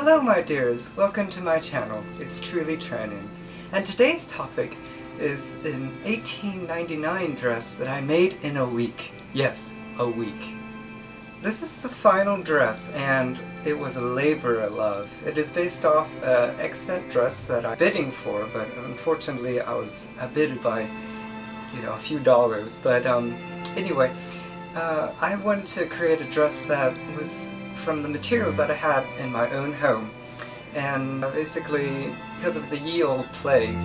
Hello my dears, welcome to my channel. It's truly Tranian. And today's topic is an 1899 dress that I made in a week. Yes, a week. This is the final dress and it was a labor of love. It is based off an extant dress that I'm bidding for, but unfortunately I was outbid by, a few dollars. But anyway, I wanted to create a dress that was from the materials that I had in my own home. And basically, because of the ye olde plague,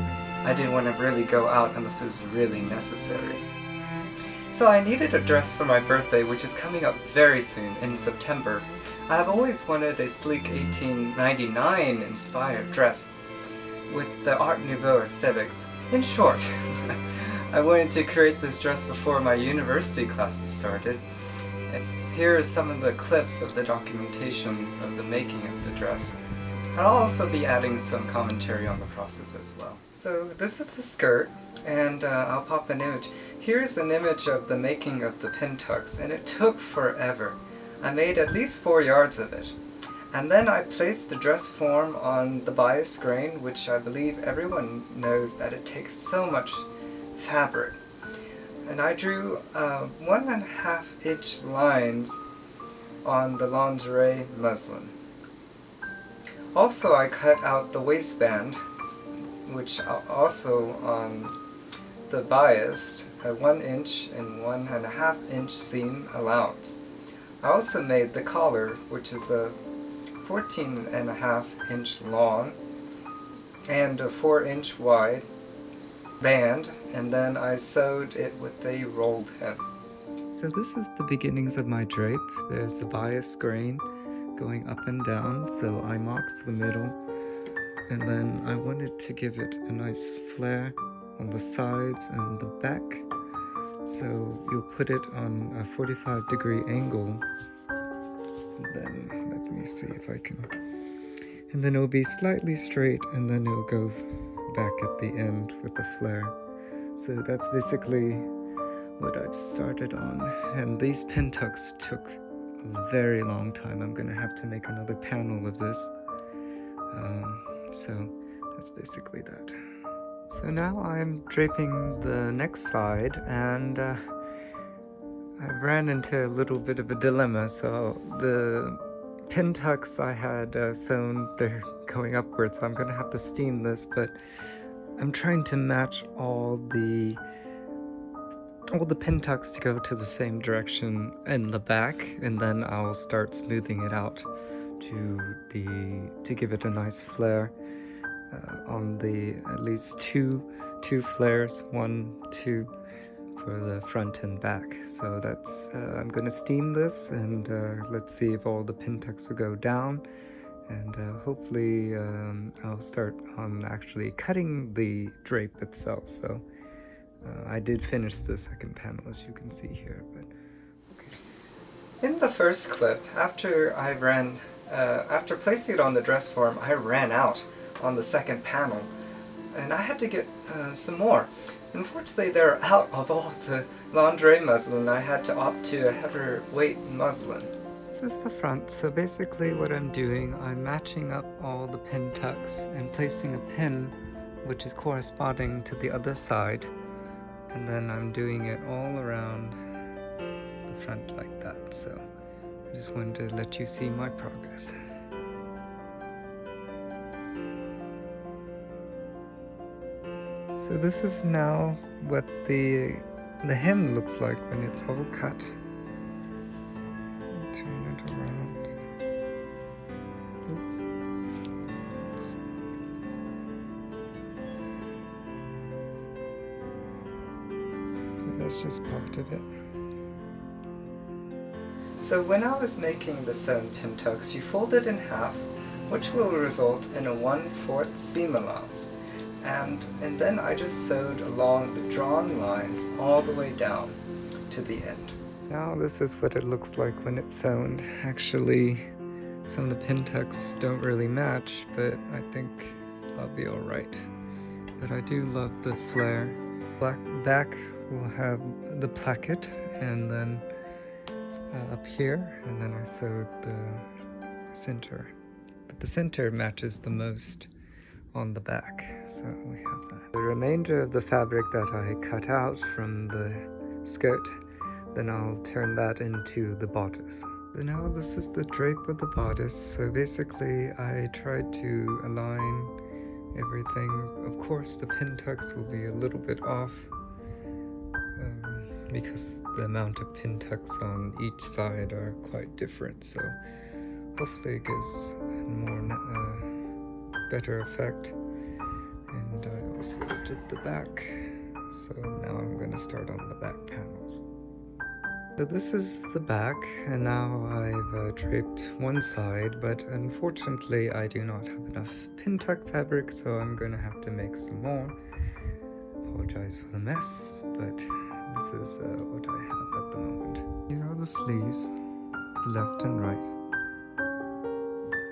I didn't want to really go out unless it was really necessary. So I needed a dress for my birthday, which is coming up very soon, in September. I have always wanted a sleek 1899 inspired dress with the Art Nouveau aesthetics. In short, I wanted to create this dress before my university classes started. And here are some of the clips of the documentations of the making of the dress. I'll also be adding some commentary on the process as well. So this is the skirt, and I'll pop an image. Here's an image of the making of the pin tucks, and it took forever. I made at least 4 yards of it. And then I placed the dress form on the bias grain, which I believe everyone knows that it takes so much fabric. And I drew 1.5 inch lines on the lingerie muslin. Also I cut out the waistband, which also on the bias, a 1 inch and 1.5 inch seam allowance. I also made the collar, which is a 14.5 inch long and a 4 inch wide band, and then I sewed it with a rolled hem. So this is the beginnings of my drape. There's the bias grain going up and down, so I marked the middle, and then I wanted to give it a nice flare on the sides and the back. So you'll put it on a 45-degree angle, and then let me see if I can, and then it'll be slightly straight, and then it'll go back at the end with the flare. So that's basically what I've started on, and these pin tucks took a very long time. I'm gonna have to make another panel of this. So that's basically that. So now I'm draping the next side, and I ran into a little bit of a dilemma. So the pin tucks I had sewn, they're going upwards, so I'm gonna have to steam this, but I'm trying to match all the pin tucks to go to the same direction in the back, and then I'll start smoothing it out to give it a nice flare on the at least two flares, 1, 2 for the front and back. So that's I'm gonna steam this, and let's see if all the pin tucks will go down, and hopefully I'll start on actually cutting the drape itself. So I did finish the second panel, as you can see here. But okay. In the first clip, after placing it on the dress form, I ran out on the second panel, and I had to get some more. Unfortunately, they're out of all the lingerie muslin. I had to opt to a heavier weight muslin. This is the front. So basically what I'm doing, I'm matching up all the pin tucks and placing a pin which is corresponding to the other side, and then I'm doing it all around the front like that. So I just wanted to let you see my progress. So this is now what the hem looks like when it's all cut. Turn it around. So that's just part of it. So when I was making the sewn pin tucks, you fold it in half, which will result in a 1/4 seam allowance. And then I just sewed along the drawn lines all the way down to the end. Now this is what it looks like when it's sewn. Actually, some of the pin tucks don't really match, but I think I'll be alright. But I do love the flare. Back will have the placket, and then up here, and then I sewed the center, the the center matches the most on the back, so we have that. The remainder of the fabric that I cut out from the skirt, then I'll turn that into the bodice. So now this is the drape of the bodice. So basically I tried to align everything. Of course the pin tucks will be a little bit off because the amount of pin tucks on each side are quite different, so hopefully it gives a more better effect. And I also did the back, so now I'm going to start on the back panels. So this is the back, and now I've draped one side, but unfortunately I do not have enough pin tuck fabric, so I'm going to have to make some more. Apologize for the mess, but this is what I have at the moment. Here are the sleeves, left and right.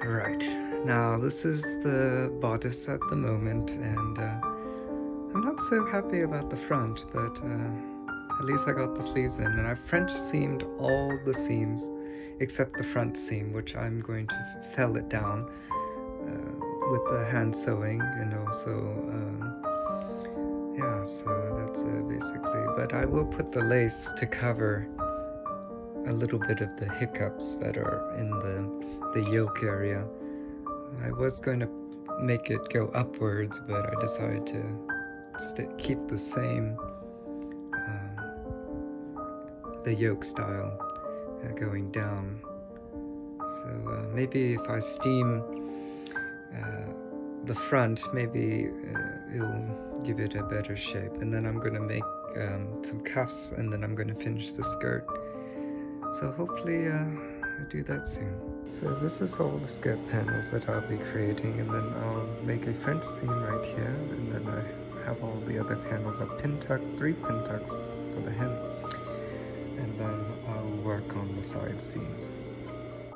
Alright, now this is the bodice at the moment, and I'm not so happy about the front, but at least I got the sleeves in, and I've French seamed all the seams except the front seam, which I'm going to fell it down with the hand sewing, and also yeah, so that's basically, but I will put the lace to cover a little bit of the hiccups that are in the yoke area. I was going to make it go upwards, but I decided to keep the same the yoke style going down. So maybe if I steam the front, maybe it'll give it a better shape. And then I'm going to make some cuffs, and then I'm going to finish the skirt. So hopefully I do that soon. So this is all the skirt panels that I'll be creating, and then I'll make a French seam right here, and then I have all the other panels. I'll pin tuck 3 pin tucks for the hem, and then I'll work on the side seams.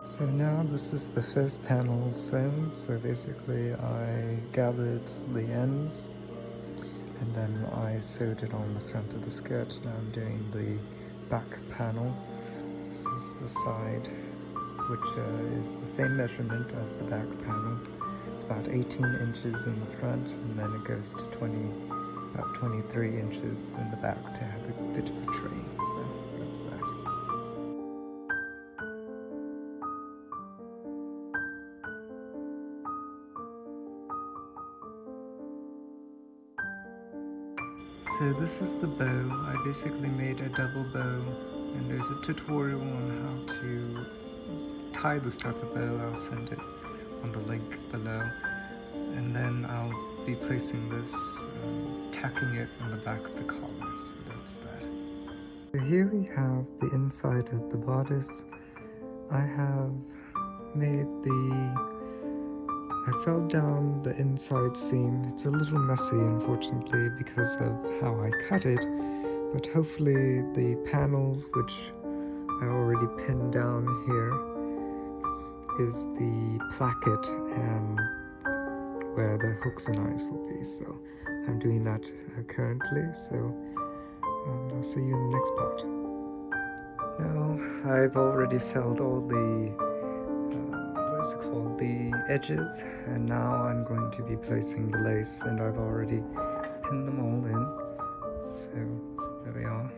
So now this is the first panel sewn. So basically I gathered the ends and then I sewed it on the front of the skirt. Now I'm doing the back panel. This is the side, which is the same measurement as the back panel. It's about 18 inches in the front, and then it goes to about 23 inches in the back to have a bit of a train. So that's that. So this is the bow. I basically made a double bow, and there's a tutorial on how to tie this type of bow. I'll send it on the link below, and then I'll be placing this, tacking it on the back of the collar. So that's that. So here we have the inside of the bodice. I have made I fell down the inside seam. It's a little messy, unfortunately, because of how I cut it, but hopefully the panels, which I already pinned down here, is the placket and where the hooks and eyes will be. So I'm doing that currently, so I'll see you in the next part. Now I've already filled all the the edges, and now I'm going to be placing the lace, and I've already pinned them all in. So there we are.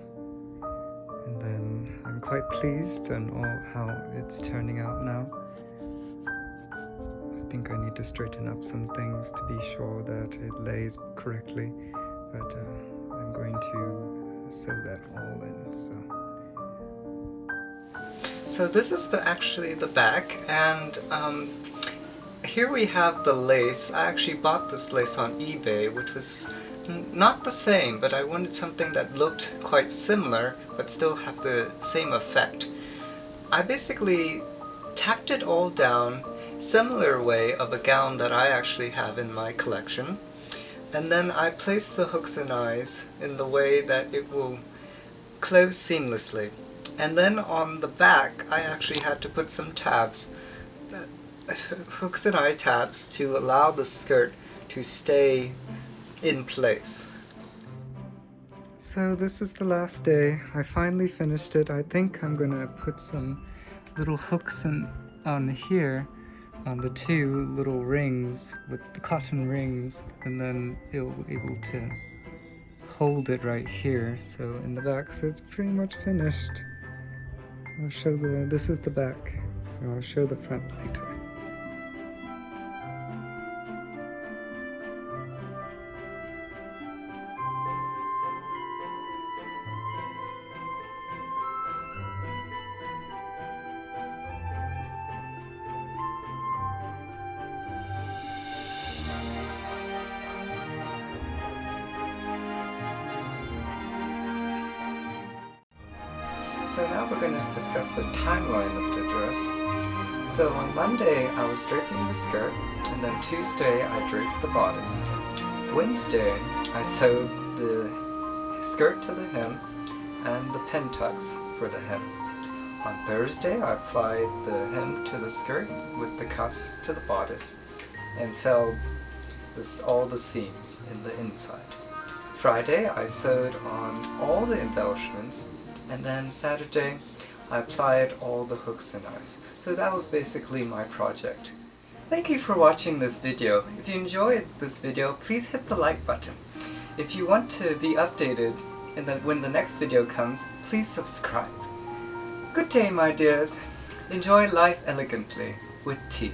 And then I'm quite pleased on how it's turning out now. I think I need to straighten up some things to be sure that it lays correctly, but I'm going to sew that all in. So this is actually the back, and here we have the lace. I actually bought this lace on eBay, which was not the same, but I wanted something that looked quite similar but still have the same effect. I basically tacked it all down similar way of a gown that I actually have in my collection, and then I placed the hooks and eyes in the way that it will close seamlessly. And then on the back I actually had to put some tabs, hooks and eye tabs, to allow the skirt to stay in place. So this is the last day. I finally finished it. I think I'm gonna put some little hooks on here on the two little rings with the cotton rings, and then it'll be able to hold it right here, so in the back. So it's pretty much finished. So I'll show this is the back, so I'll show the front later. So now we're going to discuss the timeline of the dress. So on Monday I was draping the skirt, and then Tuesday I draped the bodice. Wednesday I sewed the skirt to the hem and the pen tucks for the hem. On Thursday I applied the hem to the skirt with the cuffs to the bodice and felled all the seams in the inside. Friday I sewed on all the embellishments, and then Saturday I applied all the hooks and eyes. So that was basically my project. Thank you for watching this video. If you enjoyed this video, please hit the like button. If you want to be updated and then when the next video comes, please subscribe. Good day, my dears. Enjoy life elegantly with tea.